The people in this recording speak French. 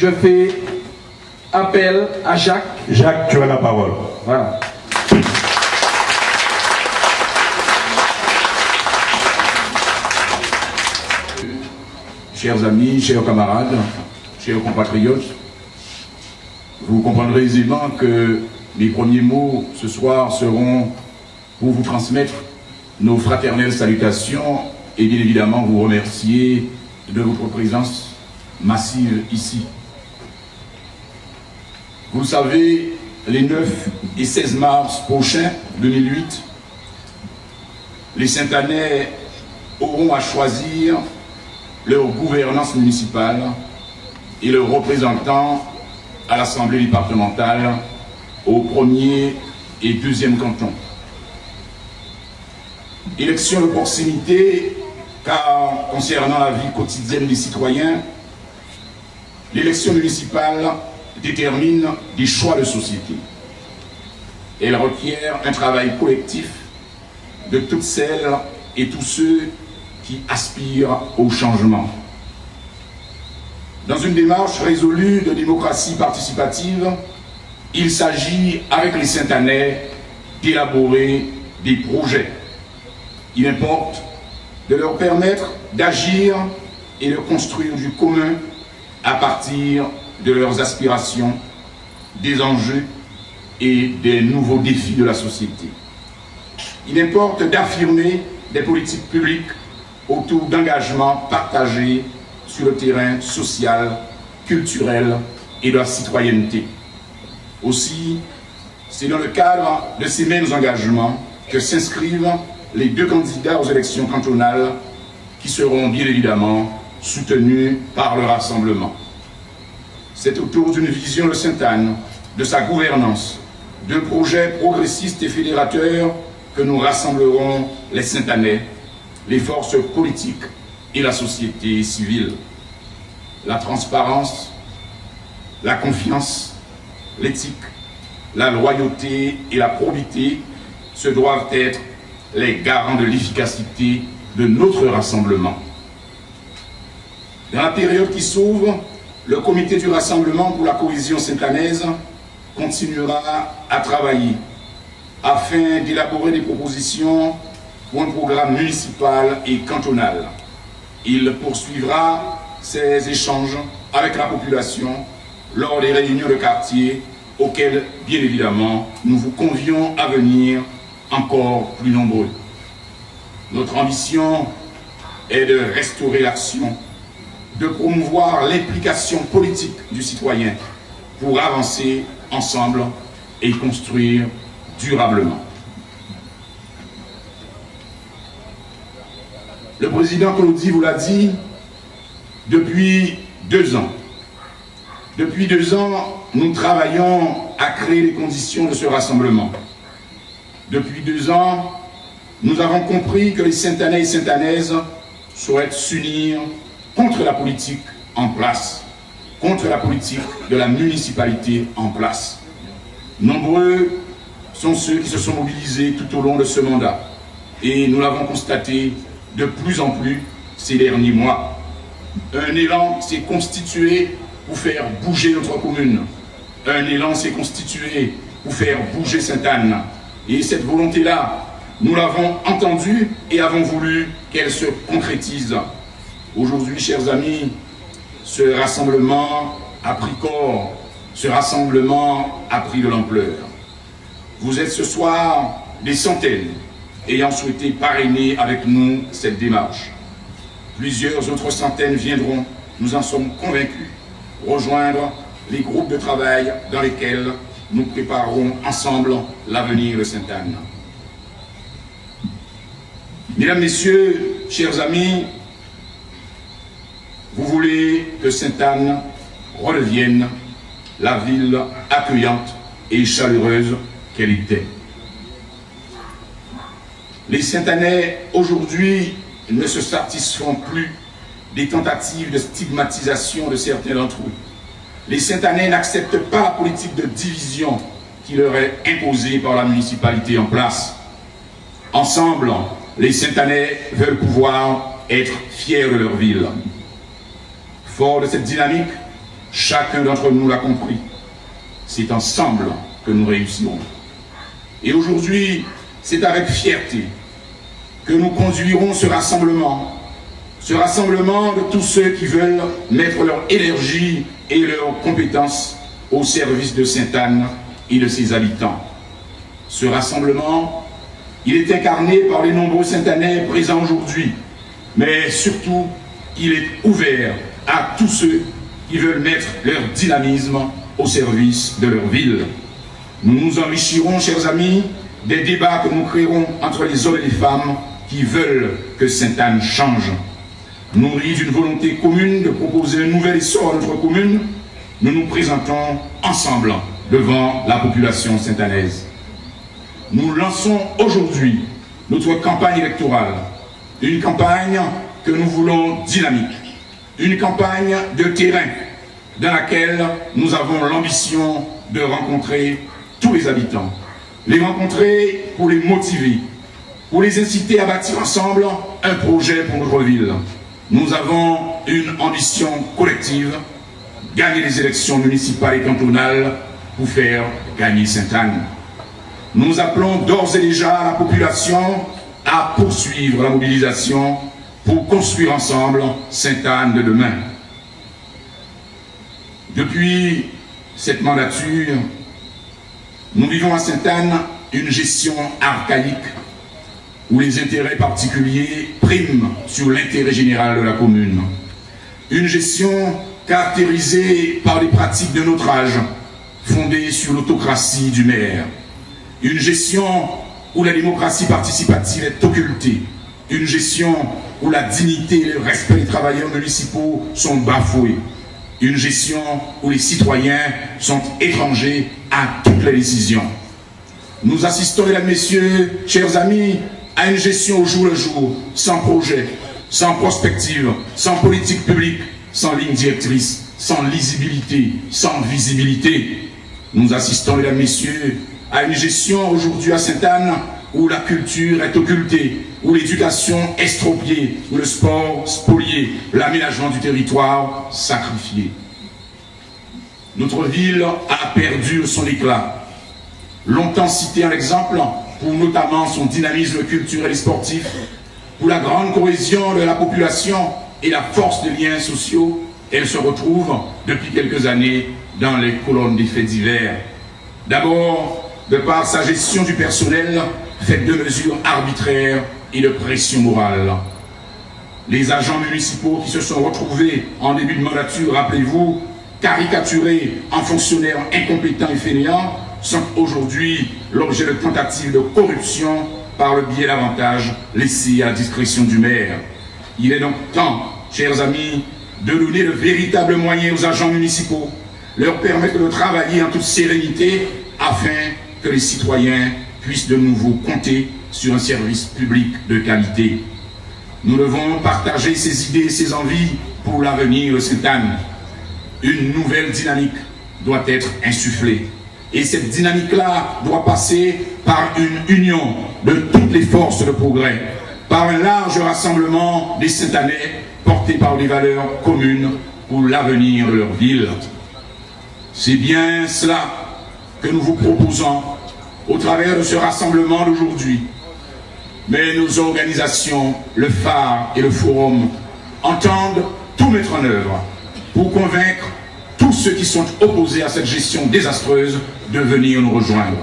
Je fais appel à Jacques. Jacques, tu as la parole. Voilà. Chers amis, chers camarades, chers compatriotes, vous comprendrez aisément que les premiers mots ce soir seront pour vous transmettre nos fraternelles salutations et bien évidemment vous remercier de votre présence massive ici. Vous le savez, les 9 et 16 mars prochains 2008, les Saint-Anais auront à choisir leur gouvernance municipale et leurs représentants à l'Assemblée départementale au 1er et 2e canton. Élection de proximité, car concernant la vie quotidienne des citoyens, l'élection municipale détermine des choix de société. Elle requiert un travail collectif de toutes celles et tous ceux qui aspirent au changement. Dans une démarche résolue de démocratie participative, il s'agit, avec les Saint-Anais, d'élaborer des projets. Il importe de leur permettre d'agir et de construire du commun à partir de leurs aspirations, des enjeux et des nouveaux défis de la société. Il importe d'affirmer des politiques publiques autour d'engagements partagés sur le terrain social, culturel et de la citoyenneté. Aussi, c'est dans le cadre de ces mêmes engagements que s'inscrivent les 2 candidats aux élections cantonales qui seront bien évidemment soutenus par le rassemblement. C'est autour d'une vision de Sainte-Anne, de sa gouvernance, de projets progressistes et fédérateurs que nous rassemblerons les Sainte-Annais, les forces politiques et la société civile. La transparence, la confiance, l'éthique, la loyauté et la probité se doivent être les garants de l'efficacité de notre rassemblement. Dans la période qui s'ouvre, le comité du rassemblement pour la cohésion sainte-annaise continuera à travailler afin d'élaborer des propositions pour un programme municipal et cantonal. Il poursuivra ses échanges avec la population lors des réunions de quartier auxquelles, bien évidemment, nous vous convions à venir encore plus nombreux. Notre ambition est de restaurer l'action, de promouvoir l'implication politique du citoyen pour avancer ensemble et construire durablement. Le président Claudie vous l'a dit, depuis 2 ans. Depuis 2 ans, nous travaillons à créer les conditions de ce rassemblement. Depuis 2 ans, nous avons compris que les Sainte-Anais et Sainte-Annaises souhaitent s'unir contre la politique en place, contre la politique de la municipalité en place. Nombreux sont ceux qui se sont mobilisés tout au long de ce mandat et nous l'avons constaté de plus en plus ces derniers mois. Un élan s'est constitué pour faire bouger notre commune. Un élan s'est constitué pour faire bouger Sainte-Anne. Et cette volonté-là, nous l'avons entendue et avons voulu qu'elle se concrétise. Aujourd'hui, chers amis, ce rassemblement a pris corps, ce rassemblement a pris de l'ampleur. Vous êtes ce soir des centaines ayant souhaité parrainer avec nous cette démarche. Plusieurs autres centaines viendront, nous en sommes convaincus, rejoindre les groupes de travail dans lesquels nous préparerons ensemble l'avenir de Sainte-Anne. Mesdames, Messieurs, chers amis, vous voulez que Sainte-Anne redevienne la ville accueillante et chaleureuse qu'elle était. Les Sainte-Annais, aujourd'hui, ne se satisfont plus des tentatives de stigmatisation de certains d'entre eux. Les Sainte-Annais n'acceptent pas la politique de division qui leur est imposée par la municipalité en place. Ensemble, les Sainte-Annais veulent pouvoir être fiers de leur ville. Fort de cette dynamique, Chacun d'entre nous l'a compris. C'est ensemble que nous réussirons. Et aujourd'hui, c'est avec fierté que nous conduirons ce rassemblement de tous ceux qui veulent mettre leur énergie et leurs compétences au service de Sainte-Anne et de ses habitants. Ce rassemblement, il est incarné par les nombreux Sainte-Annais présents aujourd'hui, mais surtout, il est ouvert à tous ceux qui veulent mettre leur dynamisme au service de leur ville. Nous nous enrichirons, chers amis, des débats que nous créerons entre les hommes et les femmes qui veulent que Sainte-Anne change. Nourris d'une volonté commune de proposer un nouvel essor à notre commune, nous nous présentons ensemble devant la population sainte-annaise. Nous lançons aujourd'hui notre campagne électorale, une campagne que nous voulons dynamique, une campagne de terrain dans laquelle nous avons l'ambition de rencontrer tous les habitants, les rencontrer pour les motiver, pour les inciter à bâtir ensemble un projet pour notre ville. Nous avons une ambition collective, gagner les élections municipales et cantonales pour faire gagner Sainte-Anne. Nous appelons d'ores et déjà la population à poursuivre la mobilisation pour construire ensemble Sainte-Anne de demain. Depuis cette mandature, nous vivons à Sainte-Anne une gestion archaïque où les intérêts particuliers priment sur l'intérêt général de la commune. Une gestion caractérisée par des pratiques de notre âge, fondées sur l'autocratie du maire. Une gestion où la démocratie participative est occultée. Une gestion où la dignité et le respect des travailleurs municipaux sont bafoués. Une gestion où les citoyens sont étrangers à toutes les décisions. Nous assistons, mesdames, messieurs, chers amis, à une gestion au jour le jour, sans projet, sans prospective, sans politique publique, sans ligne directrice, sans lisibilité, sans visibilité. Nous assistons, mesdames, messieurs, à une gestion aujourd'hui à Sainte-Anne où la culture est occultée, où l'éducation estropiée, où le sport spolié, l'aménagement du territoire sacrifié. Notre ville a perdu son éclat. Longtemps cité en exemple pour notamment son dynamisme culturel et sportif, pour la grande cohésion de la population et la force des liens sociaux, elle se retrouve depuis quelques années dans les colonnes des faits divers. D'abord, de par sa gestion du personnel, faite de mesures arbitraires et de pression morale. Les agents municipaux qui se sont retrouvés en début de mandature, rappelez-vous, caricaturés en fonctionnaires incompétents et fainéants, sont aujourd'hui l'objet de tentatives de corruption par le biais d'avantages laissés à la discrétion du maire. Il est donc temps, chers amis, de donner de véritables moyens aux agents municipaux, leur permettre de travailler en toute sérénité afin que les citoyens puissent de nouveau compter sur un service public de qualité. Nous devons partager ces idées et ces envies pour l'avenir de Sainte-Anne. Une nouvelle dynamique doit être insufflée. Et cette dynamique-là doit passer par une union de toutes les forces de progrès, par un large rassemblement des Sainte-Annais portés par des valeurs communes pour l'avenir de leur ville. C'est bien cela que nous vous proposons au travers de ce rassemblement d'aujourd'hui. Mais nos organisations, le phare et le forum, entendent tout mettre en œuvre pour convaincre tous ceux qui sont opposés à cette gestion désastreuse de venir nous rejoindre.